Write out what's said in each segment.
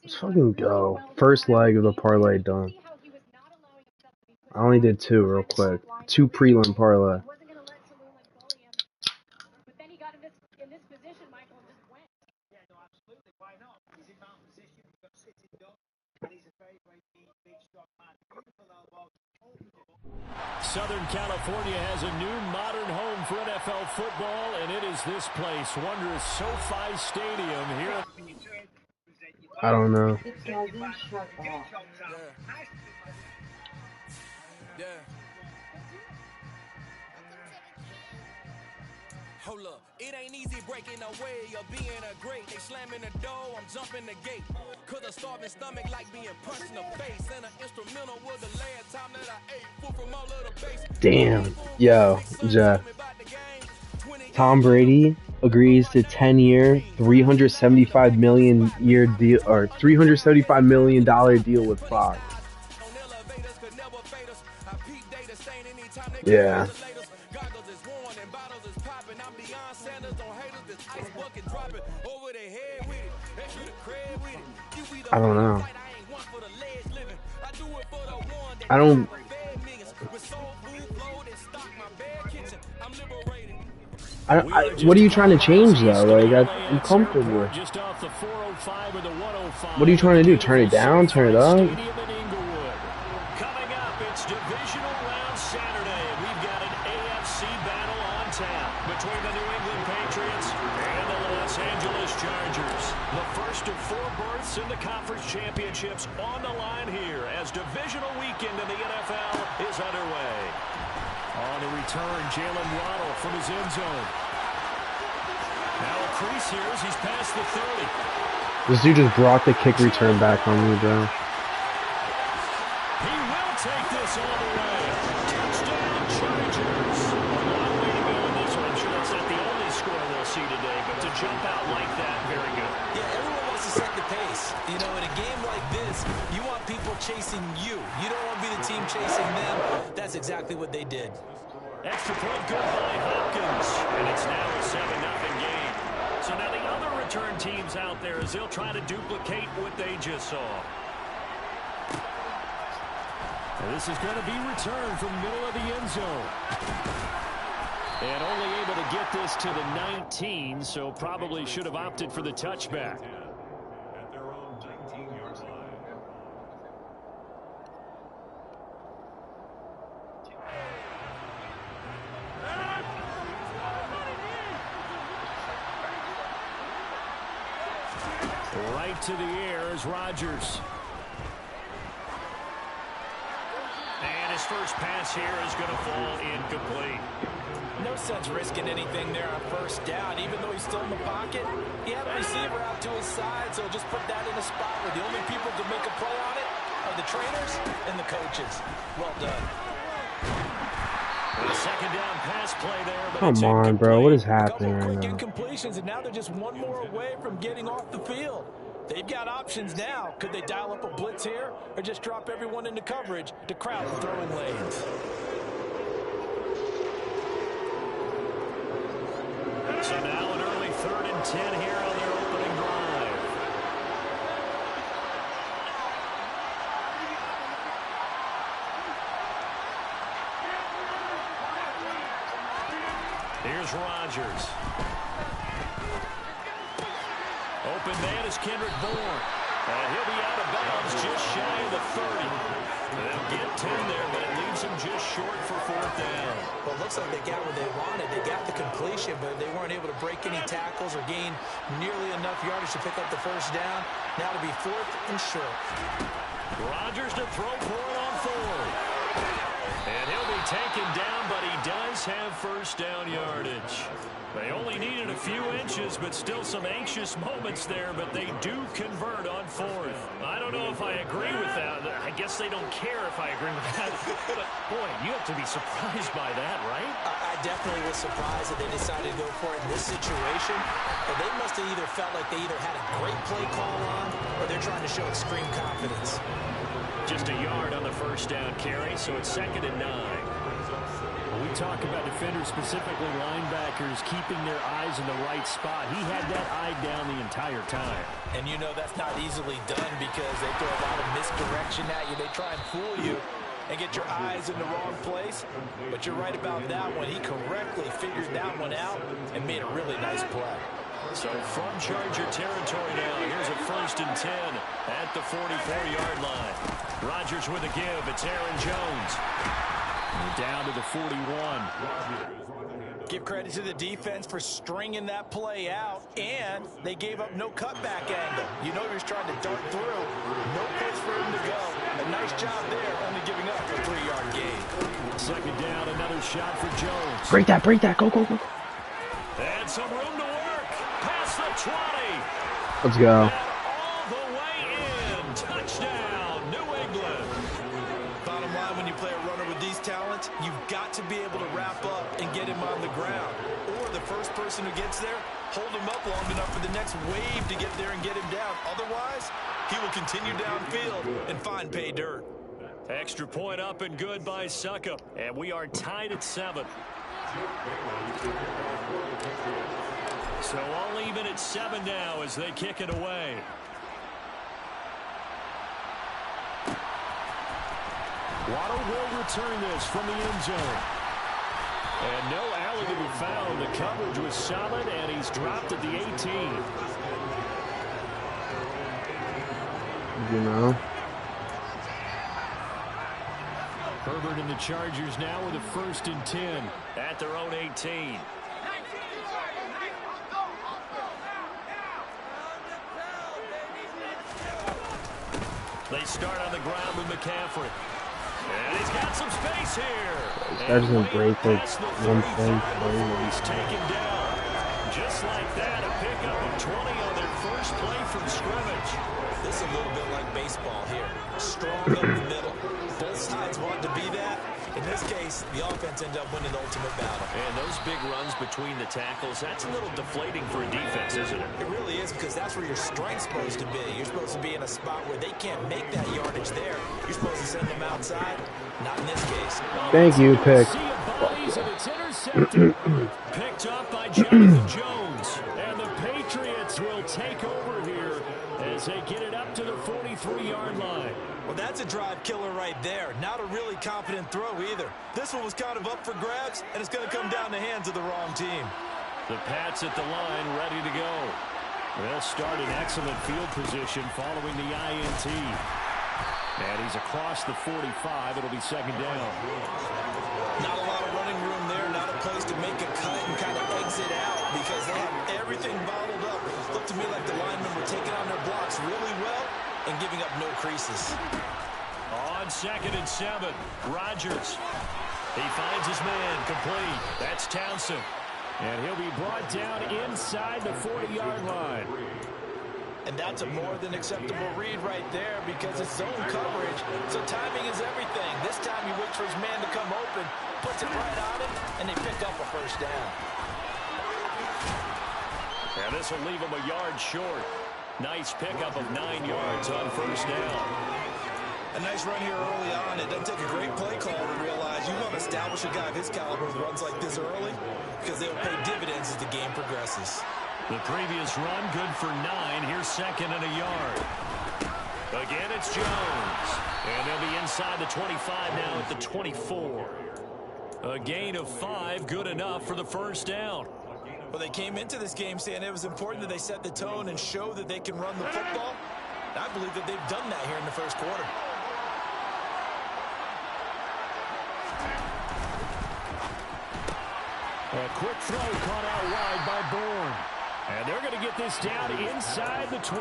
Let's fucking go. First leg of the parlay done. I only did 2 real quick. 2 prelim parlay. Southern California has a new modern home for NFL football, and it is this place, wondrous SoFi Stadium here. I don't know. Hold up, it ain't easy breaking away or being a great. They slamming the door, I'm jumping the gate. Cause a starving stomach like being punched in the face. And an instrumental was the last time that I ate. Food from all of the base. Damn. Yo, Jeff. Tom Brady agrees to 10-year, $375 million deal or $375 million deal with Fox. Yeah. I don't know. What are you trying to change though? Like, I'm comfortable. What are you trying to do? Turn it down? Turn it up? Coming up, it's divisional round Saturday. We've got an AFC battle on tap between the New England Patriots and the Los Angeles Chargers. The first of 4 berths in the conference championships on the line here as divisional weekend in the NFL is underway. On the return, Jalen Waddle from his end zone. Now a crease here as he's past the 30. This dude just brought the kick return back on me, bro. He will take this all the way. Touchdown, Chargers. A long way to go in this one. I'm sure that's not the only score we'll see today, but to jump out like that, very good. Yeah, everyone wants to set the pace. You know, in a game like this, you want people chasing you. You don't want to be the team chasing them. That's exactly what they did. Extra point good by Hopkins, and it's now a 7-0 game. So now the other return teams out there as they'll try to duplicate what they just saw. And this is going to be returned from the middle of the end zone. And only able to get this to the 19, so probably should have opted for the touchback. At their own 19-yard line. Right to the air is Rodgers. And his first pass here is going to fall incomplete. No sense risking anything there on first down. Even though he's still in the pocket, he had a receiver out to his side, so just put that in a spot where the only people who can make a play on it are the trainers and the coaches. Well done. A second down pass play there, but Come on, bro. What is happening a couple right quick now? incompletions, and now they're just one more away from getting off the field. They've got options now. Could they dial up a blitz here or just drop everyone into coverage to crowd the throwing lanes? So now an early 3rd and 10 here on their opening drive. Here's Rodgers. Open man is Kendrick Bourne. He'll be out of bounds just shy of the 30. They'll get 10 there, but it leaves him just short for 4th down. Well, it looks like they got what they wanted. They got the completion, but they weren't able to break any tackles or gain nearly enough yardage to pick up the first down. Now to be 4th and short. Rodgers to throw for it on 4th. And he'll be taken down, but he does have first down yardage. They only needed a few inches, but still some anxious moments there, but they do convert on 4th. I don't know if I agree with that. I guess they don't care if I agree with that. But, boy, you have to be surprised by that, right? I definitely was surprised that they decided to go for it in this situation. But they must have either felt like they either had a great play call on or they're trying to show extreme confidence. Just a yard on the first down carry, so it's 2nd and 9. We talk about defenders, specifically linebackers, keeping their eyes in the right spot. He had that eye down the entire time. And you know that's not easily done because they throw a lot of misdirection at you. They try and fool you and get your eyes in the wrong place. But you're right about that one. He correctly figured that one out and made a really nice play. So from Charger territory now, here's a 1st and 10 at the 44-yard line. Rodgers with a give. It's Aaron Jones. And down to the 41. Give credit to the defense for stringing that play out, and they gave up no cutback angle. You know he was trying to dart through. No place for him to go. A nice job there, only giving up a 3-yard gain. 2nd down, another shot for Jones. Break that, go. And some room to work. Past the 20. Let's go. And all the way in. Touchdown, New England. Bottom line, when you play a runner with these talents, you've got to be able to wrap up and get him on the ground. Or the first person who gets there, hold him up long enough for the next wave to get there and get him down. Otherwise, he will continue downfield and find pay dirt. Extra point up and good by Succop. And we are tied at 7. So all even at 7 now as they kick it away. Waddle will return this from the end zone. And no alley to be found. The coverage was solid, and he's dropped at the 18. You know. Herbert and the Chargers now with a 1st and 10 at their own 18. They start on the ground with McCaffrey. And he's got some space here. That doesn't break like one play. He's taken down. Just like that, a pickup of 20 on their first play from scrimmage. This is a little bit like baseball here. Strong up the middle. Both sides want to be that. In this case, the offense ended up winning the ultimate battle. And those big runs between the tackles, that's a little deflating for a defense, isn't it? It really is, because that's where your strength's supposed to be. You're supposed to be in a spot where they can't make that yardage there. You're supposed to send them outside. Not in this case. Thank you, pick. Picked up by Jonathan Jones. And the Patriots will take over here as they get it up to the 43-yard line. Well, that's a drive killer right there. Not a really confident throw either. This one was kind of up for grabs, and it's going to come down the hands of the wrong team. The Pats at the line, ready to go. They'll start in excellent field position following the INT. And he's across the 45. It'll be 2nd down. Not a lot of running room there. Not a place to make a cut and kind of exit out because they have everything bottled up. Looked to me like the linemen were taking on their blocks really well and giving up no creases. On 2nd and 7, Rodgers. He finds his man complete. That's Townsend. And he'll be brought down inside the 40-yard line. And that's a more than acceptable read right there because it's zone coverage. So timing is everything. This time he waits for his man to come open, puts it right on him, and they pick up a 1st down. And this will leave him a yard short. Nice pickup of 9 yards on 1st down. A nice run here early on. It doesn't take a great play call to realize you want to establish a guy of his caliber with runs like this early because they'll pay dividends as the game progresses. The previous run, good for 9. Here's 2nd and a yard. Again, it's Jones. And they'll be inside the 25 now at the 24. A gain of 5, good enough for the 1st down. Well, they came into this game saying it was important that they set the tone and show that they can run the football. I believe that they've done that here in the 1st quarter. A quick throw caught out wide by Bourne. And they're going to get this down inside the 20.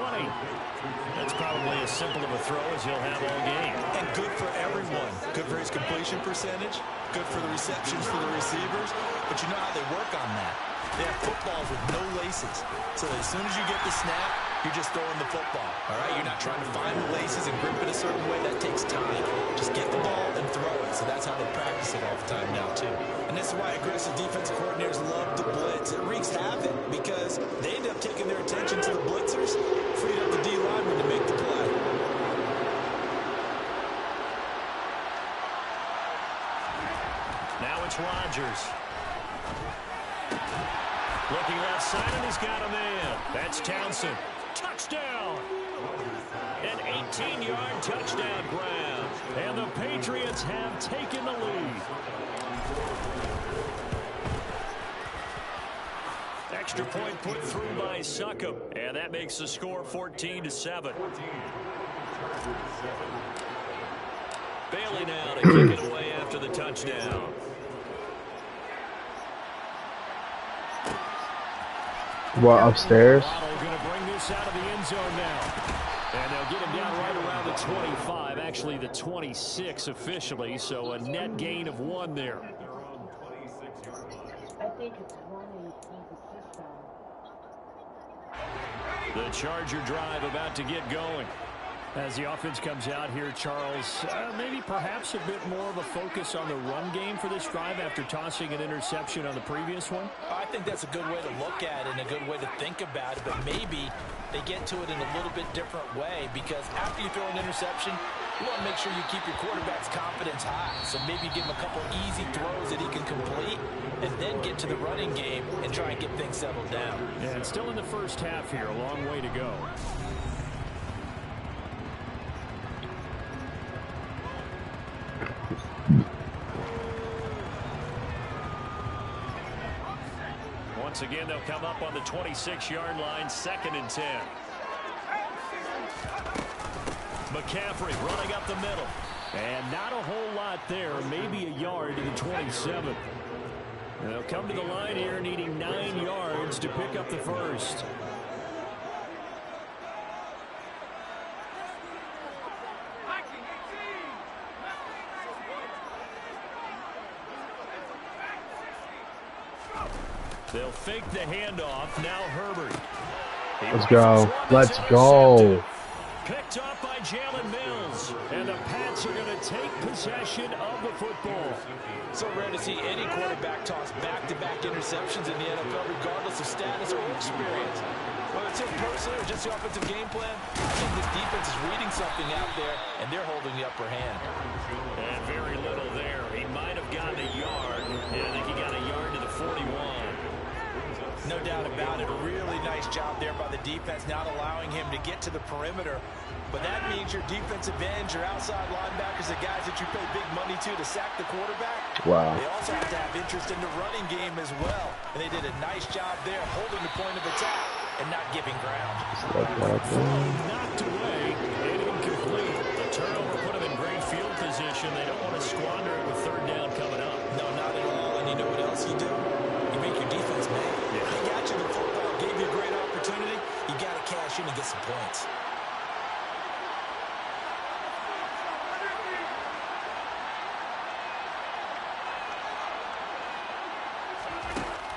That's probably as simple of a throw as he'll have all game. And good for everyone. Good for his completion percentage. Good for the receptions for the receivers. But you know how they work on that. They have footballs with no laces. So as soon as you get the snap, you're just throwing the football. All right? You're not trying to find the laces and grip it a certain way. That takes time. Just get the ball and throw it. So that's how they practice it all the time now, too. And this is why aggressive defensive coordinators love the blitz. It wreaks havoc because they end up taking their attention to the blitzers, freed up the D lineman to make the play. Now it's Rodgers. Looking left side, and he's got a man. That's Townsend. Touchdown! An 18-yard touchdown grab. And the Patriots have taken the lead. Extra point put through by Succop. And that makes the score 14-7. Bailey now to kick it away after the touchdown. What, upstairs? Going to bring this out of the end zone now. And they'll get him down right around the 25, actually the 26 officially, so a net gain of 1 there. I think it's running the system. The Charger drive about to get going. As the offense comes out here, Charles, maybe perhaps a bit more of a focus on the run game for this drive after tossing an interception on the previous one? I think that's a good way to look at it and a good way to think about it, but maybe they get to it in a little bit different way, because after you throw an interception, you want to make sure you keep your quarterback's confidence high. So maybe give him a couple easy throws that he can complete and then get to the running game and try and get things settled down. And still in the first half here, a long way to go. Once again, they'll come up on the 26-yard line, 2nd and 10. McCaffrey running up the middle. And not a whole lot there, maybe a yard to the 27. And they'll come to the line here needing 9 yards to pick up the first. They'll fake the handoff. Now Herbert. Let's go. Let's go. Picked up by Jalen Mills. And the Pats are going to take possession of the football. So rare to see any quarterback toss back-to-back interceptions in the NFL, regardless of status or experience. Whether it's him personally or just the offensive game plan, I think this defense is reading something out there, and they're holding the upper hand. And very little there. He might have gotten a yard. And I think he got a yard to the 41. No doubt about it. A really nice job there by the defense, not allowing him to get to the perimeter. But that means your defensive ends, your outside linebackers, the guys that you pay big money to sack the quarterback. Wow. They also have to have interest in the running game as well. And they did a nice job there holding the point of attack and not giving ground. Knocked away and incomplete. The turnover put them in great field position. They don't want to squander it with 3rd down coming up. No, not at all. And you know what else you do? You make your defense mad. Yeah. They got you the football, gave you a great opportunity. You got to cash in and get some points.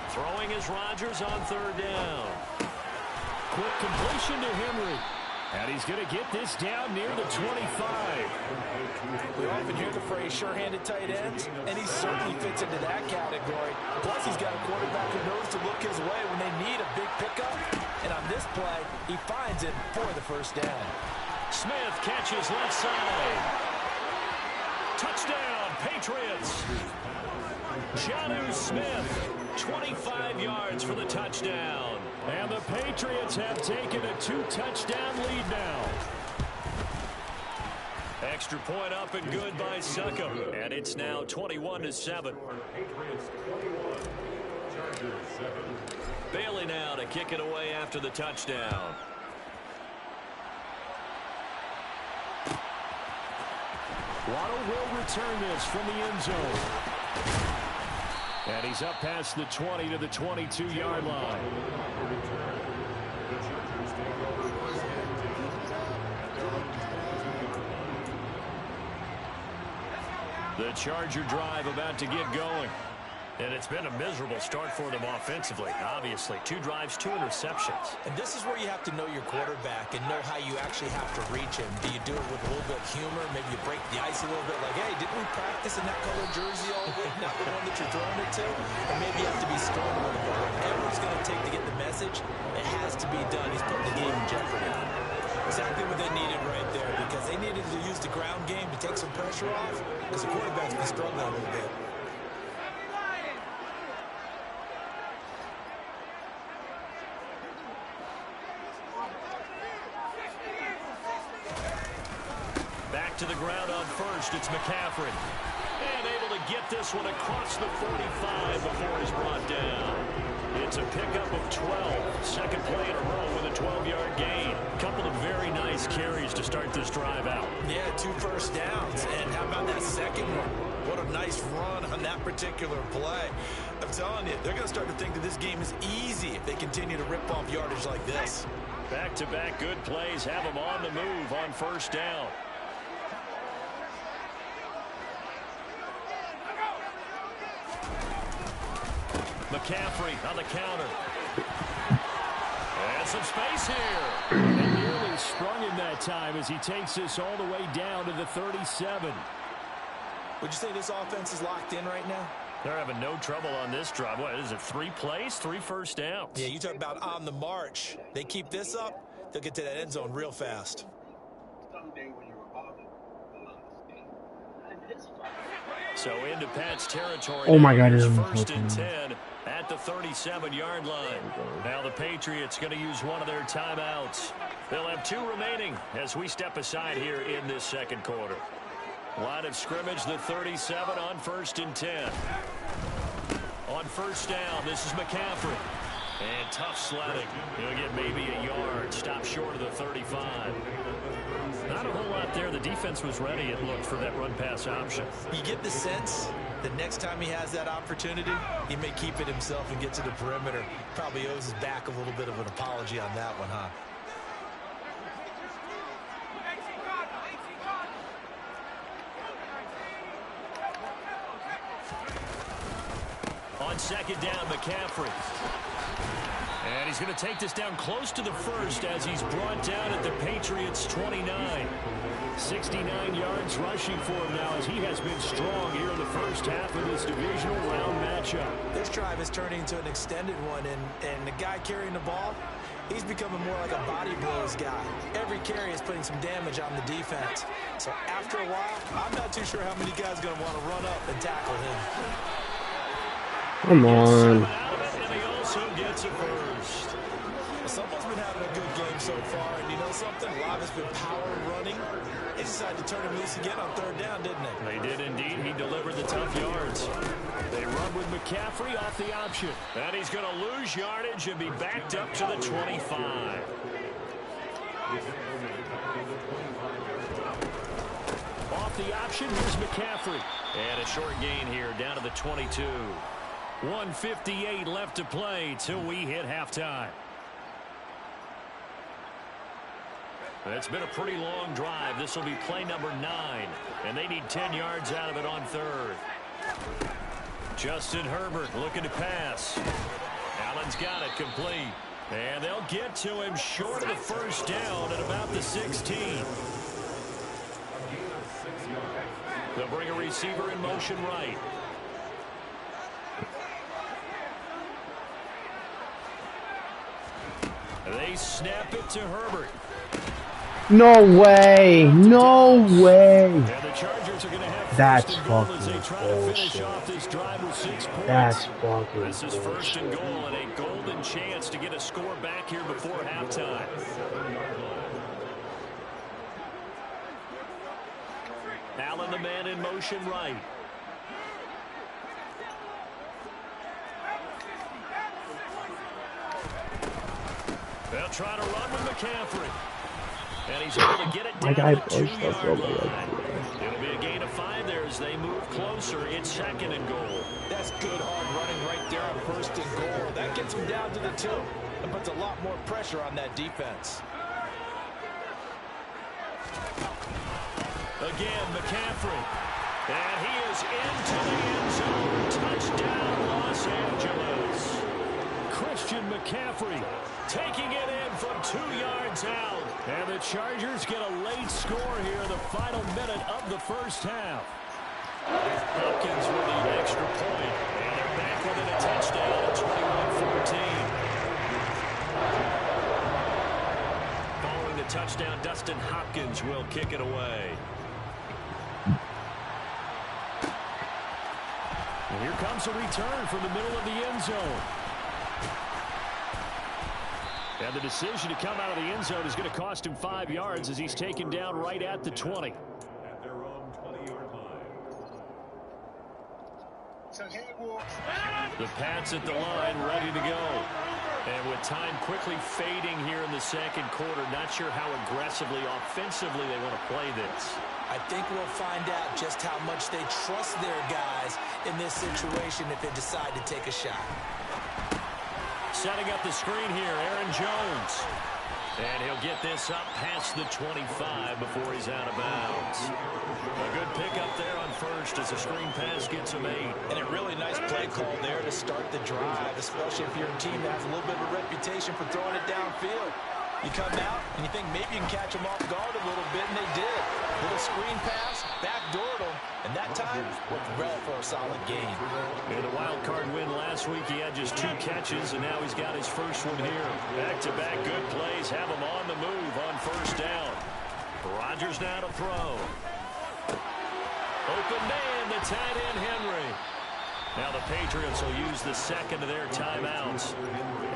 Throwing is Rodgers on 3rd down. Quick completion to Henry. And he's going to get this down near the 25. We often hear the phrase sure-handed tight ends, and he certainly fits into that category. Plus, he's got a quarterback who knows to look his way when they need a big pickup. And on this play, he finds it for the 1st down. Smith catches left side. Touchdown, Patriots. Jonnu Smith, 25 yards for the touchdown. And the Patriots have taken a 2-touchdown lead now. Extra point up and good by Succop. And it's now 21-7. Bailey now to kick it away after the touchdown. Waddle will return this from the end zone. And he's up past the 20 to the 22-yard line. The Charger drive about to get going. And it's been a miserable start for them offensively, obviously. 2 drives, 2 interceptions. And this is where you have to know your quarterback and know how you actually have to reach him. Do you do it with a little bit of humor? Maybe you break the ice a little bit, like, hey, didn't we practice in that colored jersey all week? Not the one that you're throwing it to? Or maybe you have to be strong a little bit. Whatever it's going to take to get the message, it has to be done. He's putting the game in jeopardy. Exactly what they needed right there, because they needed to use the ground game to take some pressure off, because the quarterback's been struggling a little bit. first, it's McCaffrey. And able to get this one across the 45 before he's brought down. It's a pickup of 12. Second play in a row with a 12-yard gain. Couple of very nice carries to start this drive out. Yeah, 2 first downs. And how about that second one? What a nice run on that particular play. I'm telling you, they're going to start to think that this game is easy if they continue to rip off yardage like this. Back-to-back good plays have them on the move on first down. McCaffrey on the counter. And some space here. And nearly sprung him that time as he takes this all the way down to the 37. Would you say this offense is locked in right now? They're having no trouble on this drive. What is it, 3 plays, 3 first downs? Yeah, you talk about on the march. They keep this up, they'll get to that end zone real fast. So into Pat's territory. Oh my God, It's it is first and so 10 at the 37-yard line. Now the Patriots going to use one of their timeouts. They'll have 2 remaining as we step aside here in this second quarter. Line of scrimmage, the 37 on first and 10. On first down, this is McCaffrey. And tough sledding. He'll get maybe a yard. Stop short of the 35. Not a whole lot there. The defense was ready, it looked, for that run-pass option. You get the sense that next time he has that opportunity, he may keep it himself and get to the perimeter. Probably owes his back a little bit of an apology on that one, huh? On second down, McCaffrey. And he's going to take this down close to the first as he's brought down at the Patriots' 29. 69 yards rushing for him now as he has been strong here in the first half of this divisional round matchup. This drive is turning into an extended one, and the guy carrying the ball, he's becoming more like a body blows guy. Every carry is putting some damage on the defense. So after a while, I'm not too sure how many guys are going to want to run up and tackle him. Come on. And he also gets a first. Someone's been having a good game so far, and you know something? Live has been power running. They decided to turn him loose again on third down, didn't they? They did indeed. He delivered the tough yards. They run with McCaffrey off the option. And he's going to lose yardage and be backed up to the 25. Off the option, here's McCaffrey. And a short gain here down to the 22. 1:58 left to play till we hit halftime. It's been a pretty long drive. This will be play number 9. And they need 10 yards out of it on third. Justin Herbert looking to pass. Allen's got it complete. And they'll get to him short of the first down at about the 16. They'll bring a receiver in motion right. They snap it to Herbert. No way. No way. And the Chargers are going to have That's first and goal as they fucking try to finish bullshit. off this drive with 6 points. That's fucking This is first and bullshit. goal and a golden chance to get a score back here before halftime. Allen, the man in motion right. They'll try to run with McCaffrey. And he's able to get it My down guy to the pushed up. 2-yard Oh my line. God. It'll be a gain of 5 there as they move closer. It's second and goal. That's good hard running right there on first and goal. That gets him down to the 2 and puts a lot more pressure on that defense. Again, McCaffrey. And he is into the end zone. Touchdown, Los Angeles. Christian McCaffrey taking it in from 2 yards out. And the Chargers get a late score here in the final minute of the first half. Hopkins with the extra point. And they're back within a touchdown at 21-14. Following the touchdown, Dustin Hopkins will kick it away. And here comes a return from the middle of the end zone. And the decision to come out of the end zone is going to cost him 5 yards as he's taken down right at the 20. At their own 20. The Pats at the line, ready to go. And with time quickly fading here in the second quarter, not sure how aggressively, offensively they want to play this. I think we'll find out just how much they trust their guys in this situation if they decide to take a shot. Setting up the screen here, Aaron Jones. And he'll get this up past the 25 before he's out of bounds. A good pickup there on first as the screen pass gets him 8. And a really nice play call there to start the drive, especially if you're a team that has a little bit of a reputation for throwing it downfield. You come out and you think maybe you can catch them off guard a little bit, and they did. Little screen pass, backdoored them, and that time worked well for a solid game. In the wild card win last week, he had just 2 catches, and now he's got his first one here. Back-to-back good plays have him on the move on first down. Rodgers now to throw. Open man, the tight end Henry. Now the Patriots will use the second of their timeouts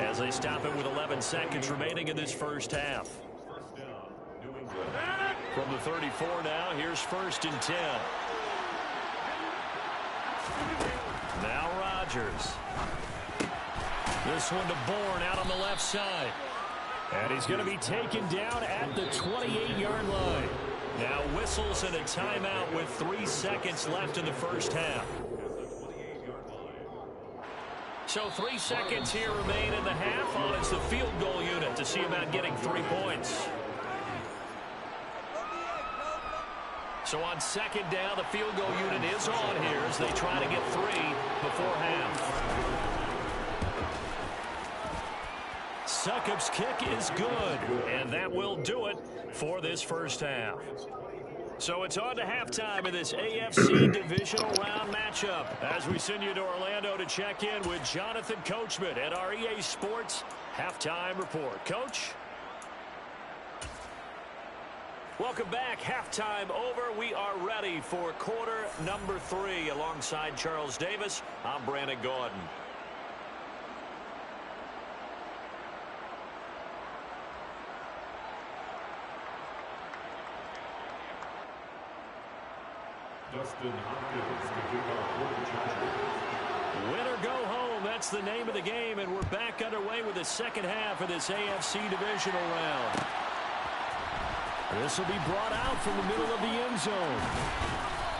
as they stop it with 11 seconds remaining in this first half. From the 34 now, here's 1st and 10. Now Rodgers. This one to Bourne out on the left side. And he's going to be taken down at the 28-yard line. Now whistles and a timeout with 3 seconds left in the first half. So 3 seconds here remain in the half on it's the field goal unit to see about getting 3 points. So on second down, the field goal unit is on here as they try to get 3 before half. Succop's kick is good, and that will do it for this first half. So it's on to halftime in this AFC Divisional Round matchup as we send you to Orlando to check in with Jonathan Coachman at our EA Sports Halftime Report. Coach? Welcome back. Halftime over. We are ready for quarter number 3 alongside Charles Davis. I'm Brandon Gordon. Dustin Hopkins to kick off for the Chargers. Win or go home, that's the name of the game, and we're back underway with the second half of this AFC Divisional Round. This will be brought out from the middle of the end zone.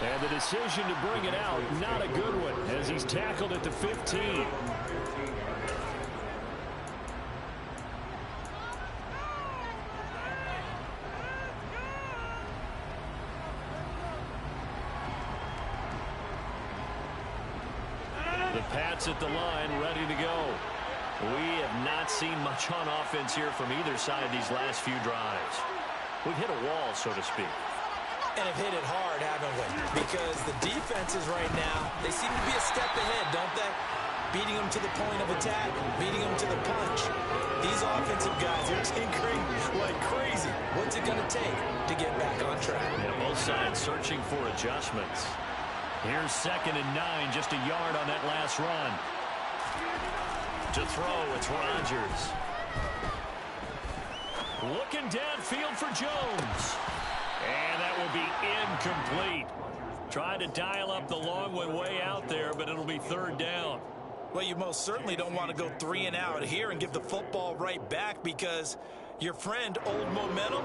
And the decision to bring it out, not a good one, as he's tackled at the 15. The Pats at the line, ready to go. We have not seen much on offense here from either side these last few drives. We've hit a wall, so to speak. And have hit it hard, haven't we? Because the defenses right now, they seem to be a step ahead, don't they? Beating them to the point of attack, beating them to the punch. These offensive guys are tinkering like crazy. What's it going to take to get back on track? Yeah, both sides searching for adjustments. Here's 2nd and 9, just a yard on that last run. To throw, it's Rodgers. Looking downfield for Jones. And that will be incomplete. Trying to dial up the long one way out there, but it'll be 3rd down. Well, you most certainly don't want to go 3 and out here and give the football right back because your friend, Old Momentum,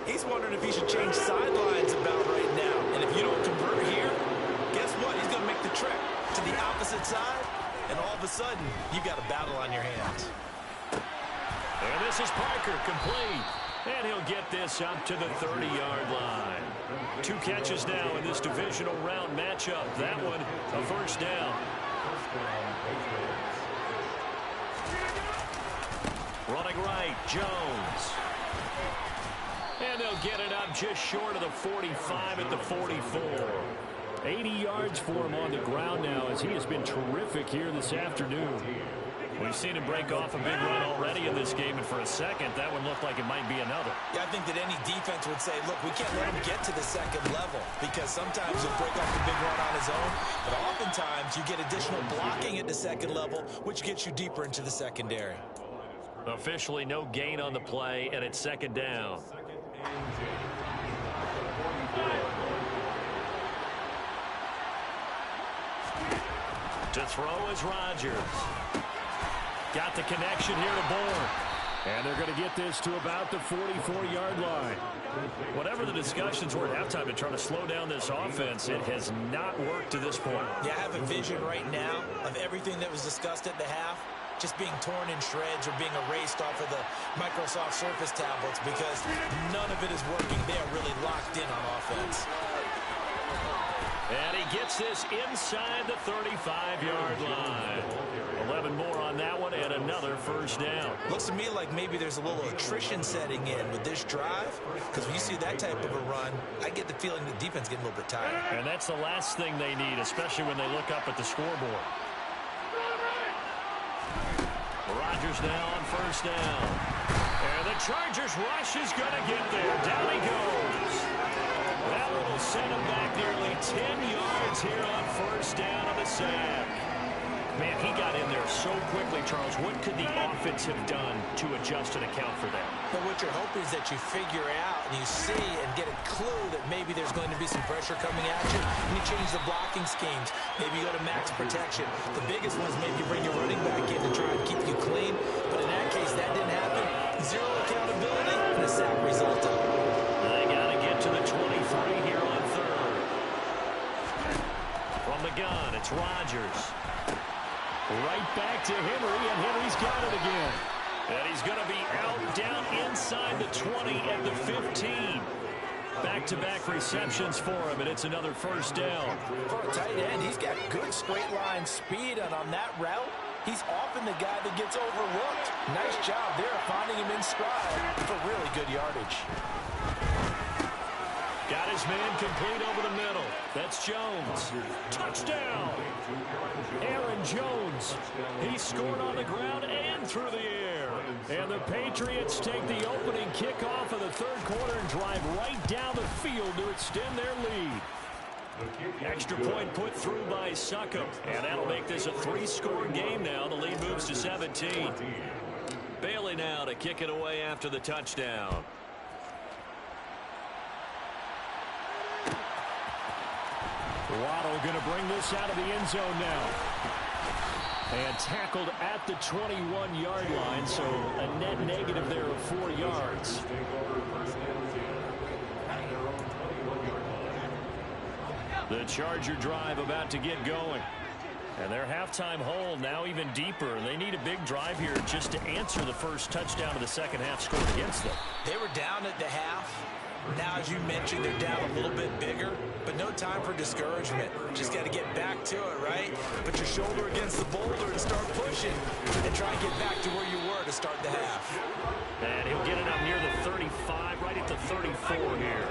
he's wondering if he should change sidelines about right now. And if you don't convert here, guess what? He's going to make the trek to the opposite side, and all of a sudden, you've got a battle on your hands. And this is Parker, complete. And he'll get this up to the 30-yard line. 2 catches now in this divisional round matchup. That one, a 1st down. Running right, Jones. And they'll get it up just short of the 45 at the 44. 80 yards for him on the ground now as he has been terrific here this afternoon. We've seen him break off a big run already in this game, and for a second, that one looked like it might be another. Yeah, I think that any defense would say, look, we can't let him get to the second level because sometimes he'll break off a big run on his own, but oftentimes you get additional blocking at the second level, which gets you deeper into the secondary. Officially no gain on the play, and it's 2nd down. To throw is Rodgers. Got the connection here to Bourne. And they're going to get this to about the 44-yard line. Whatever the discussions were at halftime to try to slow down this offense, it has not worked to this point. Yeah, I have a vision right now of everything that was discussed at the half just being torn in shreds or being erased off of the Microsoft Surface tablets because none of it is working. They are really locked in on offense. And he gets this inside the 35-yard line. 11 more on that one and another first down. Looks to me like maybe there's a little attrition setting in with this drive because when you see that type of a run, I get the feeling the defense getting a little bit tired. And that's the last thing they need, especially when they look up at the scoreboard. Rodgers now on first down. And the Chargers rush is going to get there. Down he goes. That will send him back nearly 10 yards here on first down of the sack. Man, he got in there so quickly, Charles. What could the offense have done to adjust and account for that? But what you're hoping is that you figure out and you see and get a clue that maybe there's going to be some pressure coming at you, and you change the blocking schemes. Maybe you go to max protection. The biggest one is maybe you bring your running back in to try and keep you clean. But in that case, that didn't happen. Zero accountability, and a sack resulted. They got to get to the 23 here on third. From the gun, it's Rodgers. Right back to Henry, and Henry's got it again. And he's going to be out down inside the 20 and the 15. Back-to-back receptions for him, and it's another first down. For a tight end, he's got good straight-line speed, and on that route, he's often the guy that gets overlooked. Nice job there finding him in stride for really good yardage. Got his man complete over the middle. That's Jones. Touchdown! Aaron Jones. He scored on the ground and through the air. And the Patriots take the opening kickoff of the third quarter and drive right down the field to extend their lead. Extra point put through by Succop. And that'll make this a 3-score game now. The lead moves to 17. Bailey now to kick it away after the touchdown. Waddle going to bring this out of the end zone now. And tackled at the 21-yard line, so a net negative there of 4 yards. The Charger drive about to get going. And their halftime hole now even deeper. They need a big drive here just to answer the first touchdown of the second half scored against them. They were down at the half. Now, as you mentioned, they're down a little bit bigger, but no time for discouragement. Just got to get back to it, right? Put your shoulder against the boulder and start pushing and try and get back to where you were to start the half. And he'll get it up near the 35, right at the 34 here.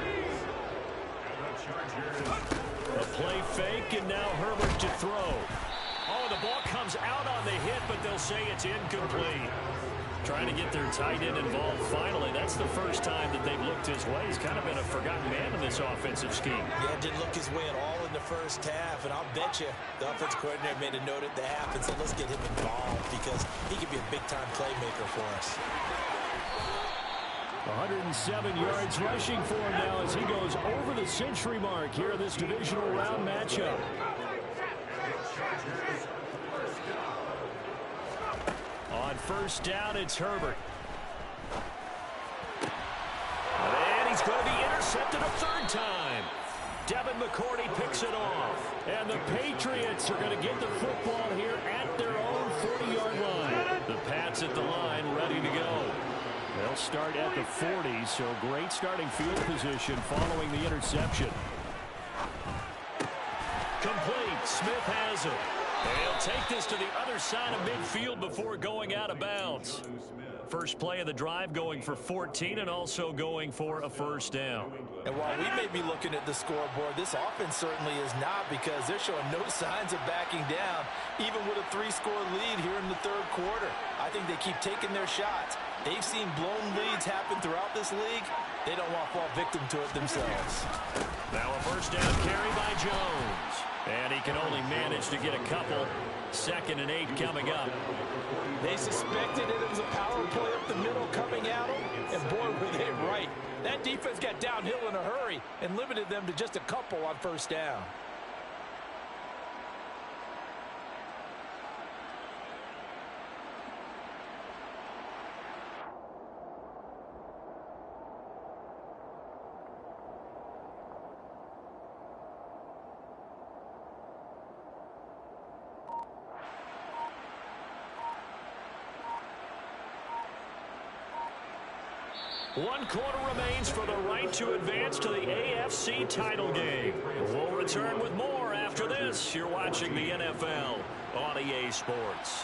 A play fake, and now Herbert to throw. Oh, the ball comes out on the hit, but they'll say it's incomplete. Trying to get their tight end involved finally. That's the first time that they've looked his way. He's kind of been a forgotten man in this offensive scheme. Yeah, didn't look his way at all in the first half, and I'll bet you the offensive coordinator made a note at the half and said, let's get him involved because he could be a big-time playmaker for us. 107 yards rushing for him now as he goes over the century mark here in this divisional round matchup. On first down, it's Herbert. And he's going to be intercepted a third time. Devin McCourty picks it off. And the Patriots are going to get the football here at their own 40-yard line. The Pats at the line ready to go. They'll start at the 40, so great starting field position following the interception. Complete. Smith has it. They'll take this to the other side of midfield before going out of bounds. First play of the drive going for 14 and also going for a first down. And while we may be looking at the scoreboard, this offense certainly is not because they're showing no signs of backing down, even with a 3-score lead here in the third quarter. I think they keep taking their shots. They've seen blown leads happen throughout this league. They don't want to fall victim to it themselves. Now a first down carry by Jones. And he can only manage to get a couple. 2nd and 8 coming up. They suspected it was a power play up the middle coming at them, and boy, were they right. That defense got downhill in a hurry and limited them to just a couple on first down. 1 quarter remains for the right to advance to the AFC title game. We'll return with more after this. You're watching the NFL on EA Sports.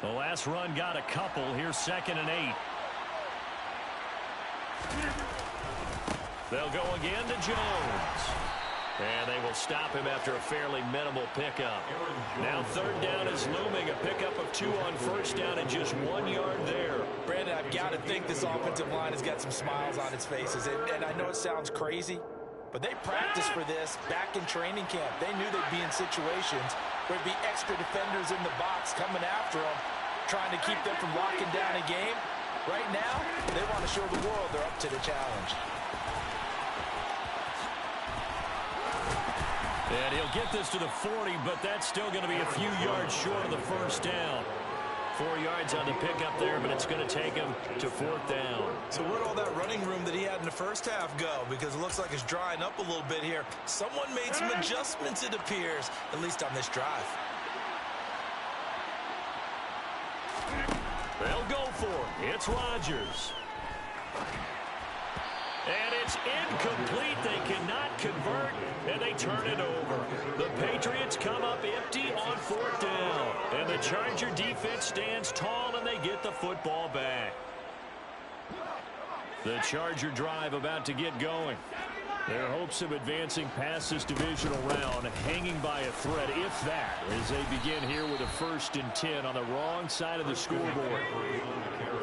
The last run got a couple. Here's 2nd and 8. They'll go again to Jones. And they will stop him after a fairly minimal pickup. Now 3rd down is looming. A pickup of 2 on 1st down and just 1 yard there. Brandon, I've got to think this offensive line has got some smiles on its faces. And I know it sounds crazy, but they practiced for this back in training camp. They knew they'd be in situations where there'd be extra defenders in the box coming after them, trying to keep them from locking down a game. Right now, they want to show the world they're up to the challenge. And he'll get this to the 40, but that's still going to be a few yards short of the 1st down. 4 yards on the pickup there, but it's going to take him to 4th down. So where'd all that running room that he had in the first half go? Because it looks like it's drying up a little bit here. Someone made some adjustments, it appears, at least on this drive. They'll go for it. It's Rodgers. And it's incomplete. They cannot convert, and they turn it over. The Patriots come up empty on 4th down. And the Charger defense stands tall, and they get the football back. The Charger drive about to get going. Their hopes of advancing past this divisional round hanging by a thread, if that, as they begin here with a 1st and 10 on the wrong side of the scoreboard.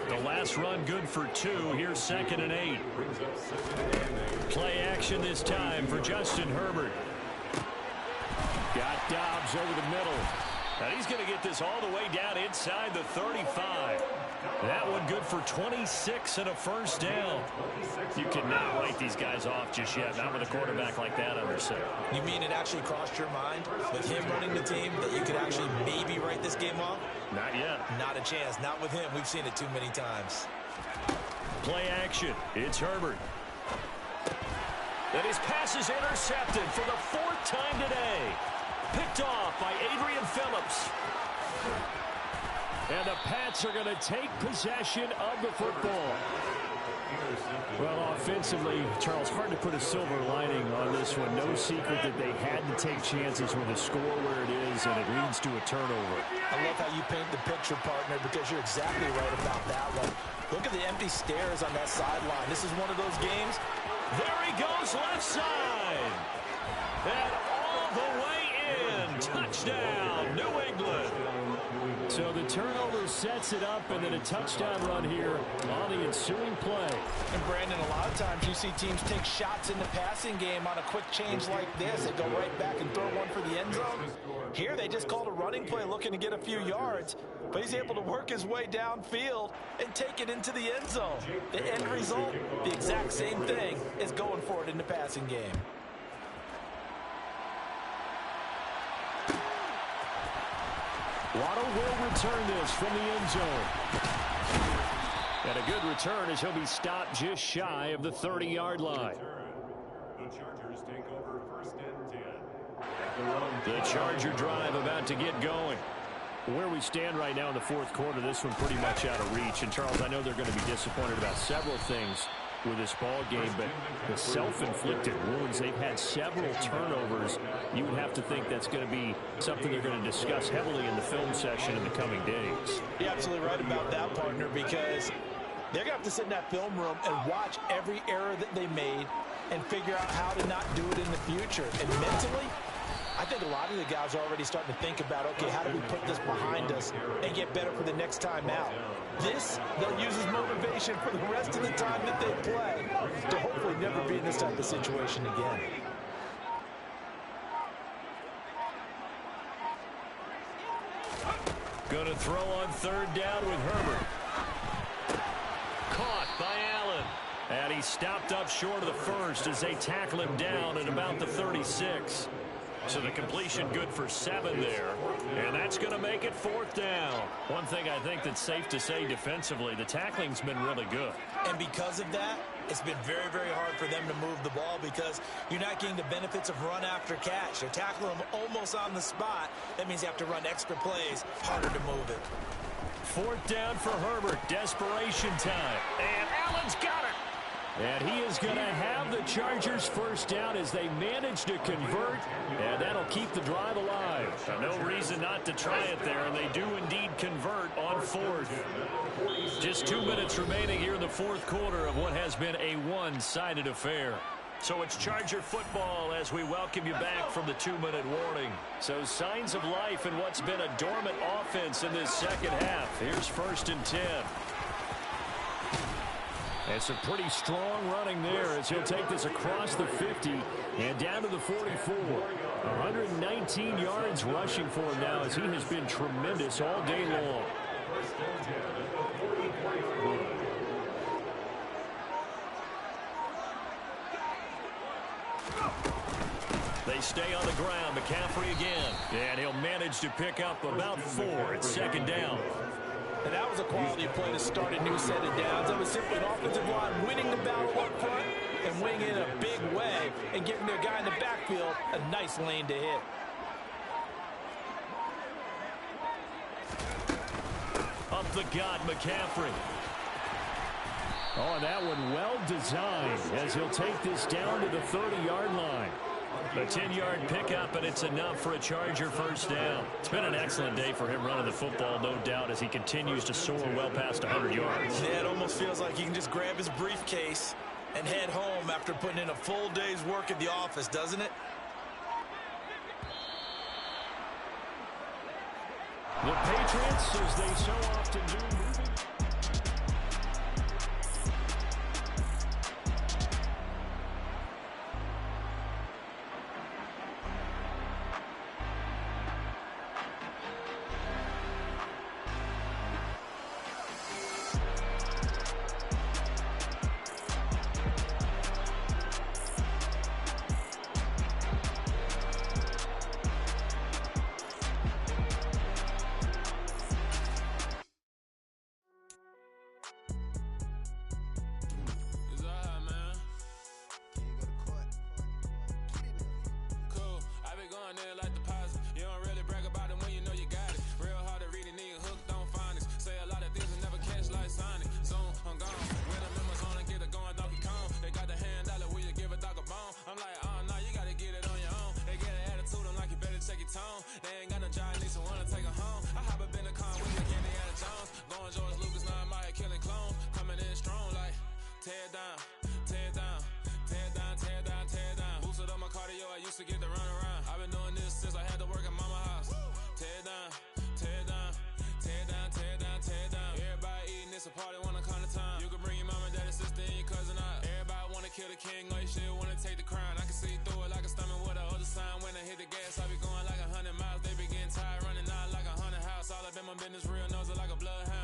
The last run good for 2. Here's 2nd and 8. Play action this time for Justin Herbert. Got Dobbs over the middle. And he's going to get this all the way down inside the 35. That one good for 26 and a 1st down. You cannot write these guys off just yet, not with a quarterback like that under center. You mean it actually crossed your mind with him running the team that you could actually maybe write this game off? Not yet. Not a chance. Not with him. We've seen it too many times. Play action. It's Herbert. And his pass is intercepted for the 4th time today. Picked off by Adrian Phillips. And the Pats are going to take possession of the football. Well, offensively, Charles, hard to put a silver lining on this one. No secret that they had to take chances with the score where it is, and it leads to a turnover. I love how you paint the picture, partner, because you're exactly right about that one. Look at the empty stairs on that sideline. This is one of those games. There he goes, left side. And all the way in. Touchdown, New England. So the turnover sets it up, and then a touchdown run here on the ensuing play. And Brandon, a lot of times you see teams take shots in the passing game on a quick change like this. They go right back and throw one for the end zone. Here they just called a running play looking to get a few yards, but he's able to work his way downfield and take it into the end zone. The end result, the exact same thing as going for it in the passing game. Waddle will return this from the end zone. And a good return as he'll be stopped just shy of the 30-yard line. The Chargers take over 1st and 10. The Charger drive about to get going. Where we stand right now in the 4th quarter, this one pretty much out of reach. And, Charles, I know they're going to be disappointed about several things with this ball game, but the self-inflicted wounds, they've had several turnovers. You would have to think that's going to be something they're going to discuss heavily in the film session in the coming days. You're absolutely right about that, partner, because they're going to have to sit in that film room and watch every error that they made and figure out how to not do it in the future. And mentally, I think a lot of the guys are already starting to think about, okay, how do we put this behind us and get better for the next time out? This, they'll use as motivation for the rest of the time that they play to hopefully never be in this type of situation again. Going to throw on 3rd down with Herbert. Caught by Allen. And he stopped up short of the 1st as they tackle him down at about the 36. So the completion good for 7 there, and that's going to make it 4th down. One thing I think that's safe to say defensively, the tackling's been really good. And because of that, it's been very, very hard for them to move the ball because you're not getting the benefits of run after catch. You're tackling them almost on the spot. That means you have to run extra plays, harder to move it. 4th down for Herbert. Desperation time. And Allen's got it. And he is going to have the Chargers first down as they manage to convert. And that'll keep the drive alive. No reason not to try it there. And they do indeed convert on 4th. Just 2 minutes remaining here in the 4th quarter of what has been a one-sided affair. So it's Charger football as we welcome you back from the 2-minute warning. So signs of life in what's been a dormant offense in this second half. Here's 1st and 10. And some pretty strong running there as he'll take this across the 50 and down to the 44. 119 yards rushing for him now as he has been tremendous all day long. They stay on the ground. McCaffrey again. And he'll manage to pick up about 4 at 2nd down. And that was a quality play to start a new set of downs. That was simply an offensive line winning the battle up front and winning it in a big way and giving their guy in the backfield a nice lane to hit. Up the gut, McCaffrey. Oh, and that one well designed as he'll take this down to the 30-yard line. A 10-yard pickup, and it's enough for a Charger first down. It's been an excellent day for him running the football, no doubt, as he continues to soar well past 100 yards. Yeah, it almost feels like he can just grab his briefcase and head home after putting in a full day's work at the office, doesn't it? The Patriots, as they so often do, moving. Business real knows it like a bloodhound.